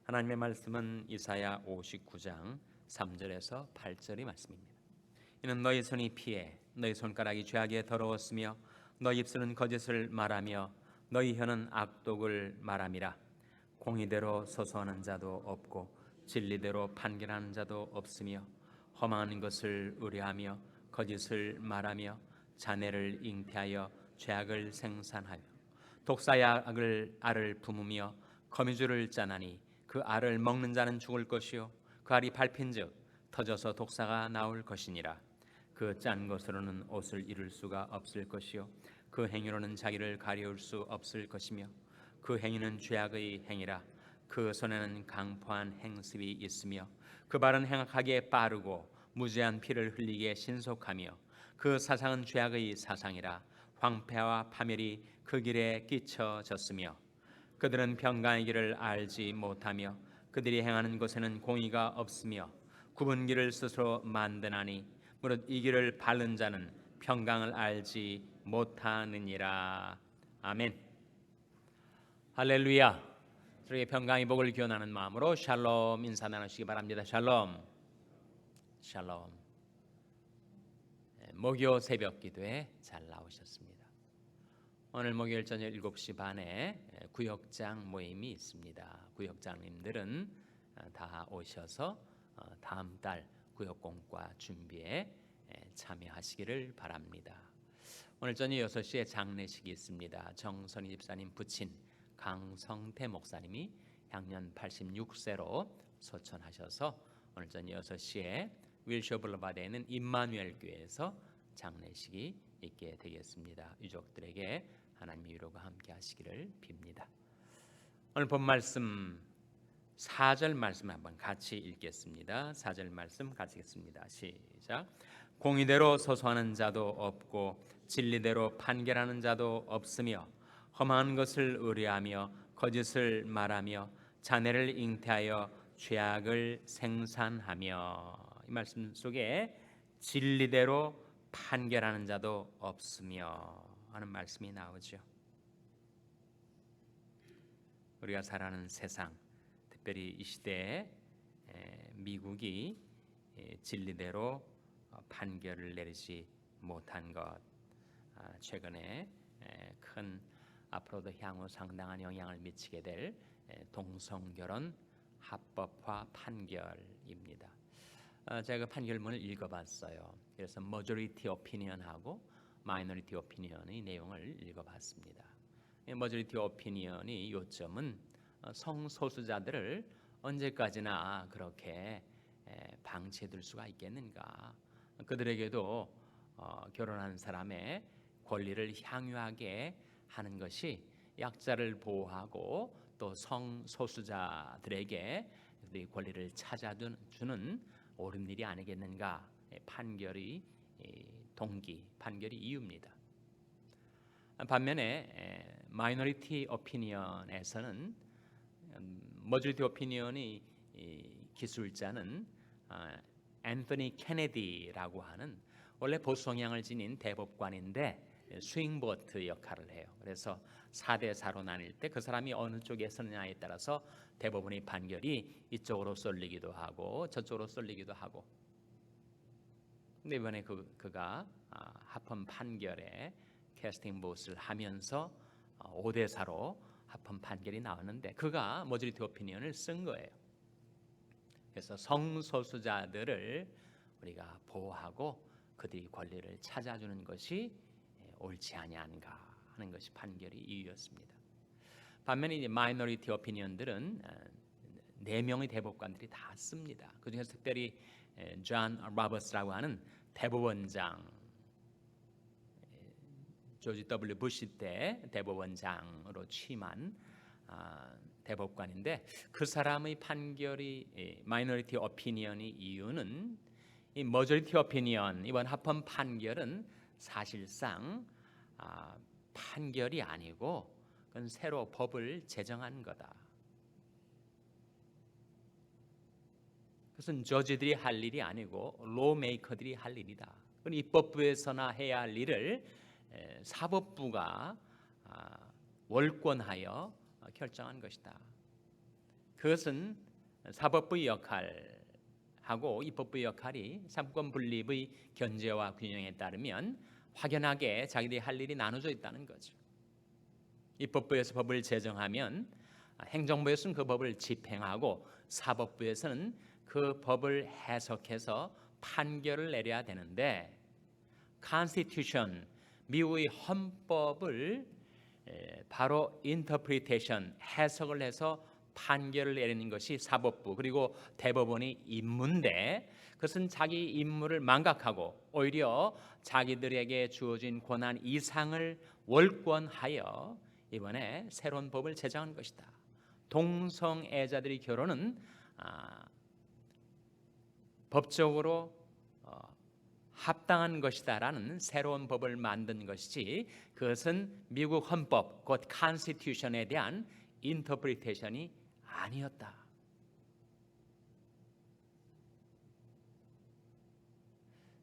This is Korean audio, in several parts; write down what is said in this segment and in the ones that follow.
하나님의 말씀은 이사야 59장 3절에서 8절의 말씀입니다. 이는 너희 손이 피해 너희 손가락이 죄악에 더러웠으며 너희 입술은 거짓을 말하며 너희 혀는 악독을 말함이라. 공의대로 소소하는 자도 없고 진리대로 판결하는 자도 없으며 험한 것을 의뢰하며 거짓을 말하며 자네를 잉태하여 죄악을 생산하여 독사의 알을 품으며 거미줄을 짜나니 그 알을 먹는 자는 죽을 것이요 그 알이 밟힌즉 터져서 독사가 나올 것이니라. 그 짠 것으로는 옷을 이룰 수가 없을 것이요 그 행위로는 자기를 가려울 수 없을 것이며 그 행위는 죄악의 행위라. 그 손에는 강포한 행습이 있으며 그 발은 행악하게 빠르고 무죄한 피를 흘리게 신속하며 그 사상은 죄악의 사상이라. 황폐와 파멸이 그 길에 끼쳐졌으며 그들은 평강의 길을 알지 못하며 그들이 행하는 곳에는 공의가 없으며 굽은 길을 스스로 만드나니 무릇 이 길을 바른 자는 평강을 알지 못하느니라. 아멘. 할렐루야. 저에게 평강의 복을 기원하는 마음으로 샬롬 인사 나누시기 바랍니다. 샬롬. 샬롬. 목요 새벽 기도에 잘 나오셨습니다. 오늘 목요일 저녁 7시 반에 구역장 모임이 있습니다. 구역장님들은 다 오셔서 다음 달 구역공과 준비에 참여하시기를 바랍니다. 오늘 저녁 6시에 장례식이 있습니다. 정선희 집사님 부친 강성태 목사님이 향년 86세로 소천하셔서 오늘 저녁 6시에 윌셔 블루바드에 있는 임마누엘 교회에서 장례식이 있게 되겠습니다. 유족들에게 하나님의 위로가 함께 하시기를 빕니다. 오늘 본 말씀 4절 말씀 한번 같이 읽겠습니다. 4절 말씀 같이 읽겠습니다. 시작. 공의대로 소소하는 자도 없고 진리대로 판결하는 자도 없으며 험한 것을 의뢰하며 거짓을 말하며 자네를 잉태하여 죄악을 생산하며. 이 말씀 속에 진리대로 판결하는 자도 없으며 하는 말씀이 나오죠. 우리가 살아가는 세상, 특별히 이 시대에 미국이 진리대로 판결을 내리지 못한 것, 최근에 큰 앞으로도 향후 상당한 영향을 미치게 될 동성결혼 합법화 판결입니다. 제가 판결문을 읽어봤어요. 그래서 majority opinion하고 minority opinion의 내용을 읽어봤습니다. majority opinion의 요점은 성소수자들을 언제까지나 그렇게 방치해둘 수가 있겠는가? 그들에게도 결혼한 사람의 권리를 향유하게 하는 것이 약자를 보호하고 또 성소수자들에게 그들의 권리를 찾아주는 옳은 일이 아니겠는가? 판결의 동기, 판결의 이유입니다. 반면에 마이너리티 오피니언에서는 머저리티 오피니언의 기술자는 앤서니 케네디라고 하는 원래 보수 성향을 지닌 대법관인데 스윙보트 역할을 해요. 그래서 4대4로 나뉠 때 그 사람이 어느 쪽에 서느냐에 따라서 대법원의 판결이 이쪽으로 쏠리기도 하고 저쪽으로 쏠리기도 하고. 근데 이번에 그가 합헌 판결에 캐스팅 보스를 하면서 5대4로 합헌 판결이 나왔는데 그가 머저리티 오피니언을 쓴 거예요. 그래서 성소수자들을 우리가 보호하고 그들의 권리를 찾아주는 것이 옳지 아니한가 하는 것이 판결의 이유였습니다. 반면에 이제 마이너리티 오피니언들은 4명의 대법관들이 다 씁니다. 그중에서 특별히 존 로버츠라고 하는 대법원장, 조지 W 부시 때 대법원장으로 취임한 대법관인데 그 사람의 판결이 마이너리티 오피니언의 이유는 이 머저리티 오피니언 이번 합헌 판결은 사실상 판결이 아니고 그건 새로 법을 제정한 거다. 그것은 저지들이 할 일이 아니고 로메이커들이 할 일이다. 그건 입법부에서나 해야 할 일을 사법부가 월권하여 결정한 것이다. 그것은 사법부의 역할하고 입법부의 역할이 삼권 분립의 견제와 균형에 따르면 확연하게 자기들이 할 일이 나눠져 있다는 거죠. 입법부에서 법을 제정하면 행정부에서는 그 법을 집행하고 사법부에서는 그 법을 해석해서 판결을 내려야 되는데, Constitution, 미국의 헌법을 바로 interpretation, 해석을 해서 판결을 내리는 것이 사법부 그리고 대법원의 임무인데, 그것은 자기 임무를 망각하고 오히려 자기들에게 주어진 권한 이상을 월권하여 이번에 새로운 법을 제정한 것이다. 동성애자들의 결혼은 법적으로 합당한 것이다라는 새로운 법을 만든 것이지, 그것은 미국 헌법 곧 Constitution에 대한 인터프리테이션이 아니었다.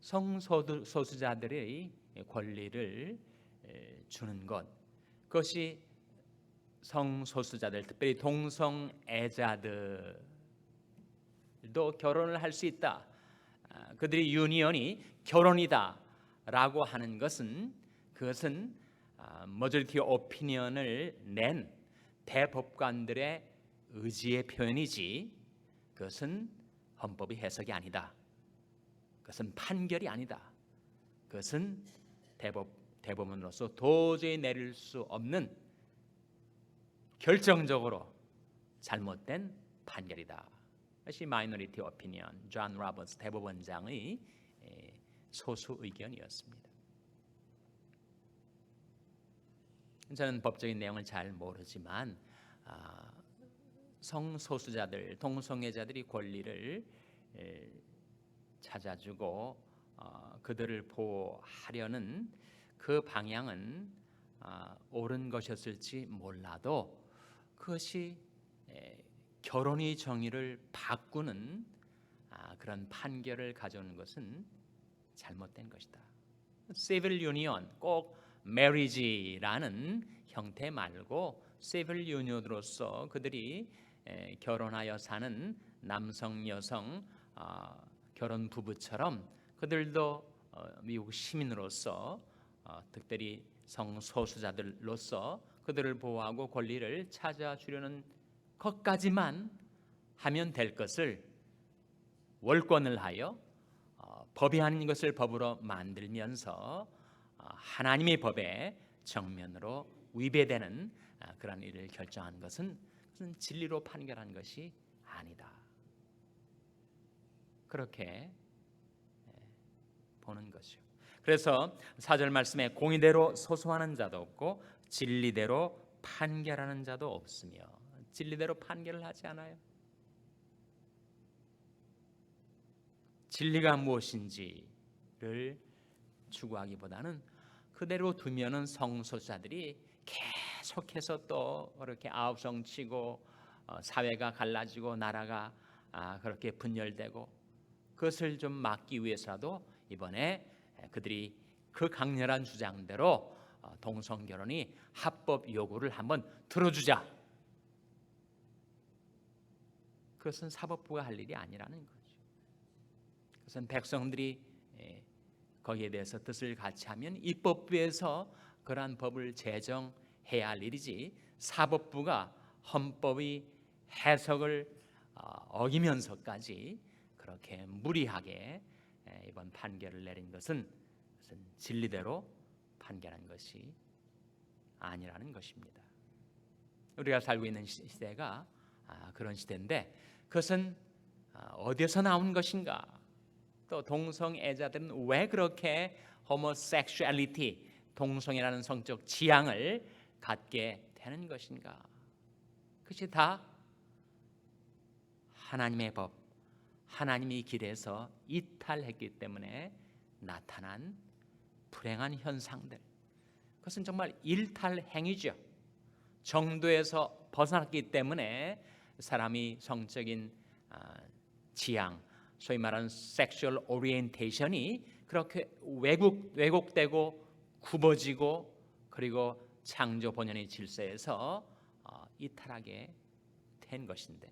성소수자들의 권리를 주는 것, 그것이 성소수자들, 특별히 동성애자들도 결혼을 할 수 있다, 그들의 유니언이 결혼이다라고 하는 것은, 그것은 머저리티 오피니언을 낸 대법관들의 의지의 표현이지, 그것은 헌법의 해석이 아니다. 그것은 판결이 아니다. 그것은 대법원으로서 도저히 내릴 수 없는 결정적으로 잘못된 판결이다. 이것이 마이너리티 오피니언, 존 로버츠 대법원장의 소수 의견이었습니다. 저는 법적인 내용을 잘 모르지만 성소수자들, 동성애자들이 권리를 찾아주고 그들을 보호하려는 그 방향은 옳은 것이었을지 몰라도, 그것이 결혼의 정의를 바꾸는 그런 판결을 가져오는 것은 잘못된 것이다. Civil Union, 꼭 marriage라는 형태 말고 Civil Union으로서 그들이 결혼하여 사는 남성, 여성 결혼 부부처럼 그들도 미국 시민으로서 특별히 성소수자들로서 그들을 보호하고 권리를 찾아주려는 것까지만 하면 될 것을 월권을 하여 법이 아닌 것을 법으로 만들면서 하나님의 법에 정면으로 위배되는 그런 일을 결정한 것은 진리로 판결한 것이 아니다. 그렇게 보는 것이요. 그래서 4절 말씀에 공의대로 소소하는 자도 없고 진리대로 판결하는 자도 없으며, 진리대로 판결을 하지 않아요. 진리가 무엇인지를 추구하기보다는 그대로 두면은 성소수자들이 계속해서 또 그렇게 아우성치고 사회가 갈라지고 나라가 그렇게 분열되고, 그것을 좀 막기 위해서라도 이번에 그들이 그 강렬한 주장대로 동성결혼이 합법 요구를 한번 들어주자. 그것은 사법부가 할 일이 아니라는 거죠. 그것은 백성들이 거기에 대해서 뜻을 같이 하면 입법부에서 그러한 법을 제정해야 할 일이지, 사법부가 헌법의 해석을 어기면서까지 그렇게 무리하게 이번 판결을 내린 것은 진리대로 판결한 것이 아니라는 것입니다. 우리가 살고 있는 시대가 그런 시대인데, 그것은 어디에서 나온 것인가? 또 동성애자들은 왜 그렇게 호모섹슈얼리티, 동성애라는 성적 지향을 갖게 되는 것인가? 그것이 다 하나님의 법, 하나님의 길에서 이탈했기 때문에 나타난 불행한 현상들, 그것은 정말 일탈행위죠. 정도에서 벗어났기 때문에 사람이 성적인 지향, 소위 말하는 섹슈얼 오리엔테이션이 그렇게 왜곡되고 굽어지고, 그리고 창조 본연의 질서에서 이탈하게 된 것인데,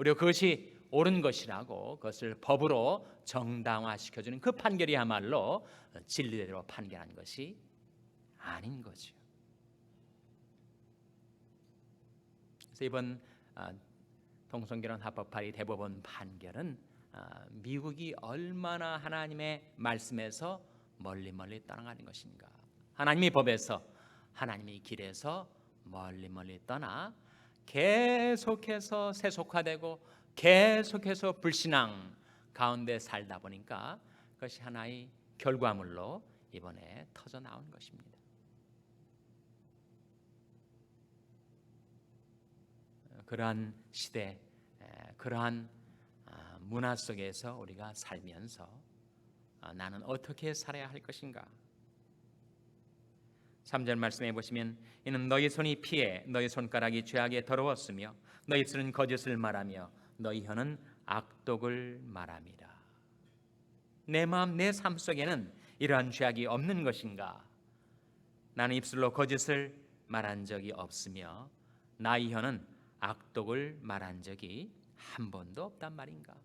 오히려 그것이 옳은 것이라고 그것을 법으로 정당화시켜주는 그 판결이야말로 진리대로 판결한 것이 아닌 거죠. 그래서 이번 동성결혼 합법 파리 대법원 판결은 미국이 얼마나 하나님의 말씀에서 멀리 떠나가는 것인가, 하나님의 법에서, 하나님의 길에서 멀리 떠나 계속해서 세속화되고 계속해서 불신앙 가운데 살다 보니까 그것이 하나의 결과물로 이번에 터져 나온 것입니다. 그러한 시대, 그러한 문화 속에서 우리가 살면서 나는 어떻게 살아야 할 것인가? 3절 말씀해 보시면 이는 너희 손이 피해 너희 손가락이 죄악에 더러웠으며 너희 입술은 거짓을 말하며 너희 혀는 악독을 말함이라. 내 마음 내 삶 속에는 이러한 죄악이 없는 것인가? 나는 입술로 거짓을 말한 적이 없으며 나의 혀는 악독을 말한 적이 한 번도 없단 말인가?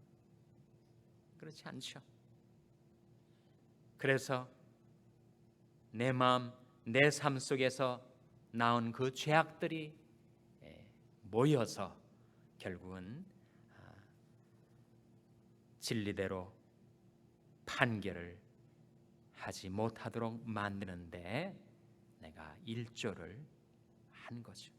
그렇지 않죠. 그래서 내 마음 내 삶 속에서 나온 그 죄악들이 모여서 결국은 진리대로 판결을 하지 못하도록 만드는데 내가 일조를 한 거죠.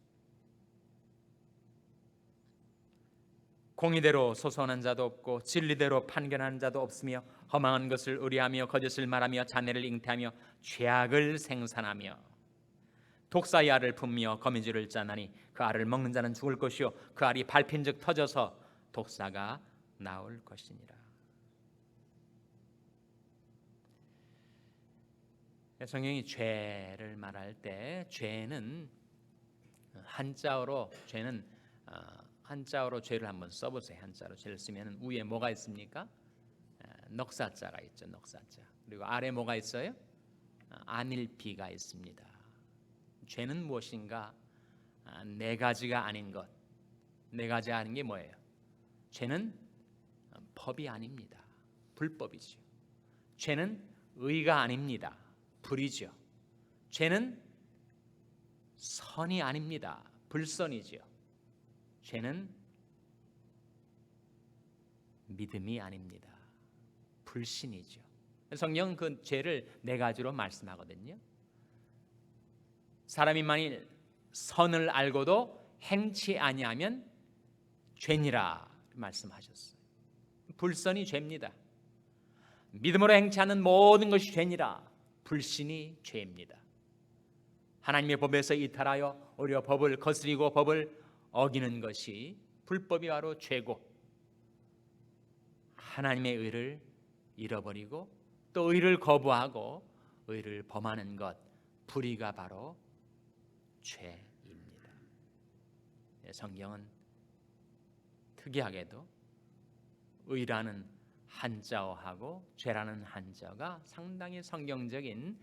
공의대로 소송하는 자도 없고 진리대로 판결하는 자도 없으며 허망한 것을 의뢰하며 거짓을 말하며 자네를 잉태하며 죄악을 생산하며 독사의 알을 품며 거미줄을 짜나니 그 알을 먹는 자는 죽을 것이요 그 알이 밟힌즉 터져서 독사가 나올 것이니라. 성경이 죄를 말할 때 죄는 한자어로 죄를 한번 써보세요. 한자로 죄를 쓰면 위에 뭐가 있습니까? 넉사자가 있죠. 넉사자. 그리고 아래 뭐가 있어요? 안일비가 있습니다. 죄는 무엇인가? 네 가지가 아닌 것. 네 가지 아닌 게 뭐예요? 죄는 법이 아닙니다. 불법이죠. 죄는 의가 아닙니다. 불이죠. 죄는 선이 아닙니다. 불선이죠. 죄는 믿음이 아닙니다. 불신이죠. 성경은 그 죄를 네 가지로 말씀하거든요. 사람이 만일 선을 알고도 행치 아니하면 죄니라 말씀하셨어요. 불선이 죄입니다. 믿음으로 행치 않는 모든 것이 죄니라. 불신이 죄입니다. 하나님의 법에서 이탈하여 오히려 법을 거스리고 법을 어기는 것이 불법이 바로 죄고, 하나님의 의를 잃어버리고 또 의를 거부하고 의를 범하는 것, 불의가 바로 죄입니다. 성경은 특이하게도 의라는 한자어하고 죄라는 한자어가 상당히 성경적인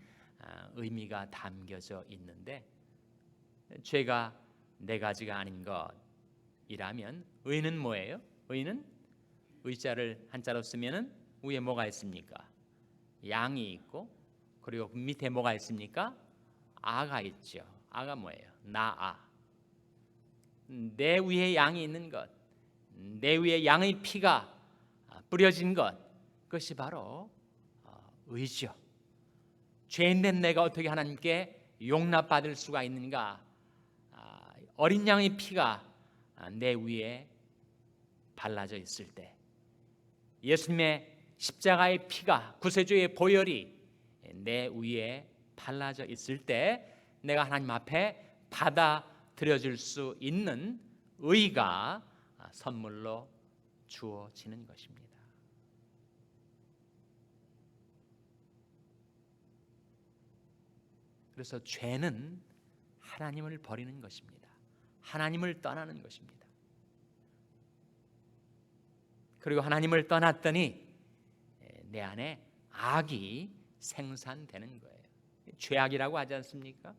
의미가 담겨져 있는데, 죄가 네 가지가 아닌 것이라면 의는 뭐예요? 의는 의자를 한자로 쓰면은 위에 뭐가 있습니까? 양이 있고, 그리고 밑에 뭐가 있습니까? 아가 있죠. 아가 뭐예요? 나아. 내 위에 양이 있는 것, 내 위에 양의 피가 뿌려진 것, 그것이 바로 의죠. 죄인된 내가 어떻게 하나님께 용납받을 수가 있는가? 어린 양의 피가 내 위에 발라져 있을 때, 예수님의 십자가의 피가, 구세주의 보혈이 내 위에 발라져 있을 때 내가 하나님 앞에 받아들여질 수 있는 의가 선물로 주어지는 것입니다. 그래서 죄는 하나님을 버리는 것입니다. 하나님을 떠나는 것입니다. 그리고 하나님을 떠났더니 내 안에 악이 생산되는 거예요. 죄악이라고 하지 않습니까?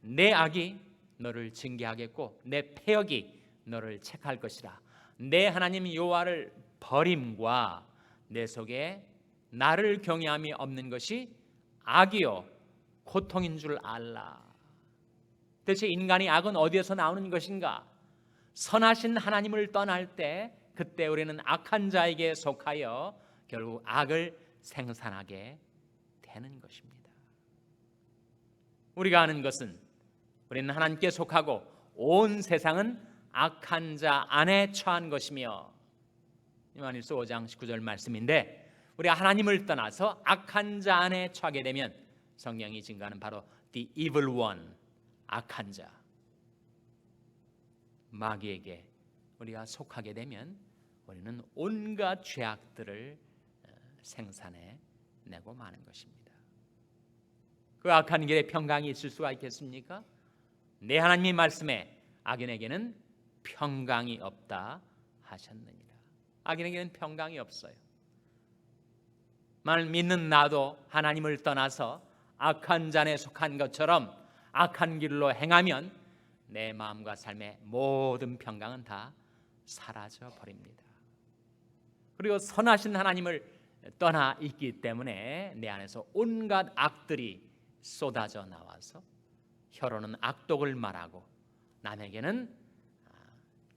내 악이 너를 징계하겠고 내 패역이 너를 책할 것이라. 내 하나님 여호와를 버림과 내 속에 나를 경외함이 없는 것이 악이요 고통인 줄 알라. 대체 인간의 악은 어디에서 나오는 것인가? 선하신 하나님을 떠날 때 그때 우리는 악한 자에게 속하여 결국 악을 생산하게 되는 것입니다. 우리가 아는 것은 우리는 하나님께 속하고 온 세상은 악한 자 안에 처한 것이며, 요한일서 5장 19절 말씀인데, 우리가 하나님을 떠나서 악한 자 안에 처하게 되면 성경이 증거하는 바로 the evil one, 악한 자, 마귀에게 우리가 속하게 되면 우리는 온갖 죄악들을 생산해 내고 마는 것입니다. 그 악한 길에 평강이 있을 수가 있겠습니까? 내 하나님의 말씀에 악인에게는 평강이 없다 하셨느니라. 악인에게는 평강이 없어요. 만일 믿는 나도 하나님을 떠나서 악한 잔에 속한 것처럼 악한 길로 행하면 내 마음과 삶의 모든 평강은 다 사라져 버립니다. 그리고 선하신 하나님을 떠나 있기 때문에 내 안에서 온갖 악들이 쏟아져 나와서 혀로는 악독을 말하고 남에게는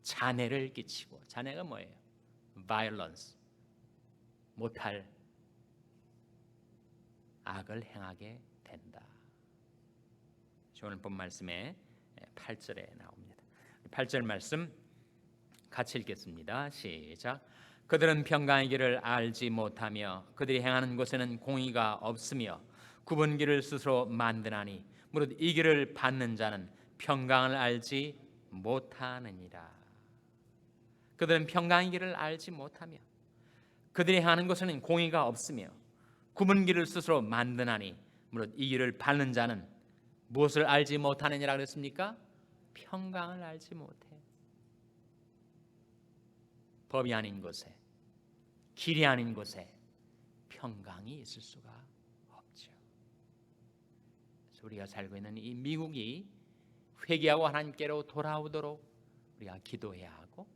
잔해를 끼치고, 잔해가 뭐예요? violence, 못할 악을 행하게 된다. 오늘 본 말씀에 8절에 나옵니다. 8절 말씀 같이 읽겠습니다. 시작. 그들은 평강의 길을 알지 못하며 그들이 행하는 곳에는 공의가 없으며 굽은 길을 스스로 만드나니 무릇 이 길을 받는 자는 평강을 알지 못하느니라. 그들은 평강의 길을 알지 못하며 그들이 행하는 곳에는 공의가 없으며 굽은 길을 스스로 만드나니 무릇 이 길을 받는 자는 무엇을 알지 못하느니라 그랬습니까? 평강을 알지 못해. 법이 아닌 곳에, 길이 아닌 곳에 평강이 있을 수가 없죠. 그래서 우리가 살고 있는 이 미국이 회개하고 하나님께로 돌아오도록 우리가 기도해야 하고,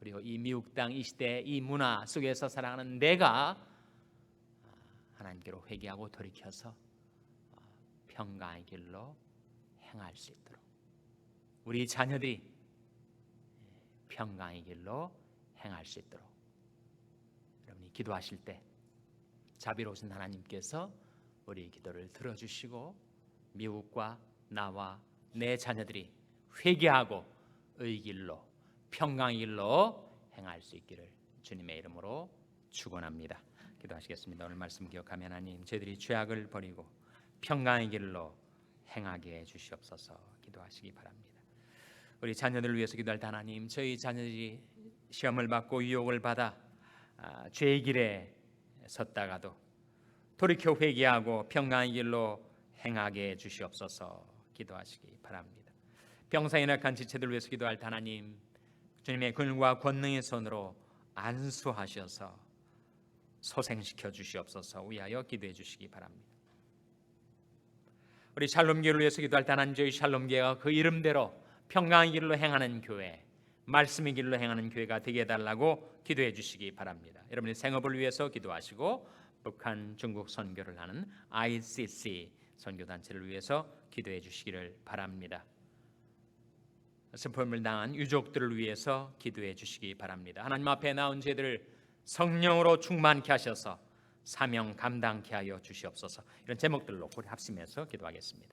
그리고 이 미국 땅 이 시대 이 문화 속에서 살아가는 내가 하나님께로 회개하고 돌이켜서 평강의 길로 행할 수 있도록, 우리 자녀들이 평강의 길로 행할 수 있도록 여러분이 기도하실 때 자비로우신 하나님께서 우리 기도를 들어주시고 미국과 나와 내 자녀들이 회개하고 의 길로 평강의 길로 행할 수 있기를 주님의 이름으로 축원합니다. 기도하시겠습니다. 오늘 말씀 기억하며 하나님, 저희들이 죄악을 버리고 평강의 길로 행하게 해주시옵소서. 기도하시기 바랍니다. 우리 자녀들을 위해서 기도할 때 하나님, 저희 자녀들이 시험을 받고 유혹을 받아 죄의 길에 섰다가도 돌이켜 회개하고 평강의 길로 행하게 해주시옵소서. 기도하시기 바랍니다. 병상에 낙한 지체들 위해서 기도할 때 하나님, 주님의 근과 권능의 손으로 안수하셔서 소생시켜 주시옵소서. 위하여 기도해 주시기 바랍니다. 우리 샬롬교회를 위해서 기도할 때 하나님, 저희 샬롬교회가 그 이름대로 평강의 길로 행하는 교회, 말씀의 길로 행하는 교회가 되게 해달라고 기도해 주시기 바랍니다. 여러분의 생업을 위해서 기도하시고 북한, 중국 선교를 하는 ICC 선교단체를 위해서 기도해 주시기를 바랍니다. 슬픔을 당한 유족들을 위해서 기도해 주시기 바랍니다. 하나님 앞에 나온 저희들을 성령으로 충만케 하셔서 사명 감당케 하여 주시옵소서. 이런 제목들로 우리 합심해서 기도하겠습니다.